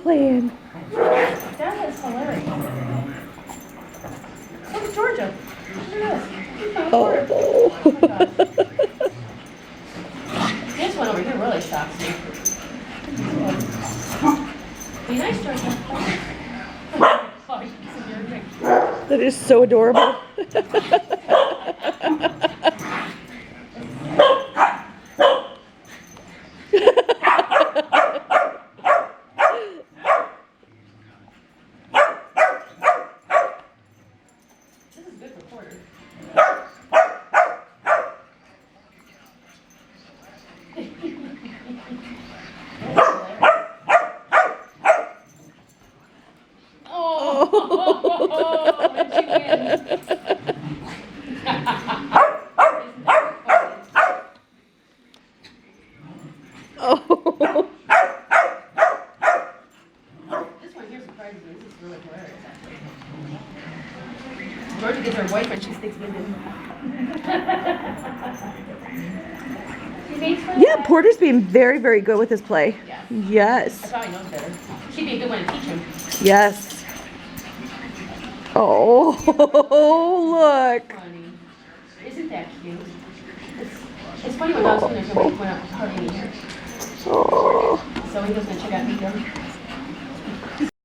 playing. That is hilarious. Look, Georgia. Look at this. Oh. Oh my gosh. This one over here really shocks me. Be nice, Georgia. That is so adorable. Oh. This one here surprises me. This is really hilarious, actually. Georgia gets her boyfriend, she sticks with him. Yeah, Porter's being very, very good with his play. Yeah. Yes. I probably knows better. She'd be a good one to teach him. Yes. Oh, look. Funny. Isn't that cute? It's funny when dogs when they're going to hugging each other. Oh. So he goes to check out Nico.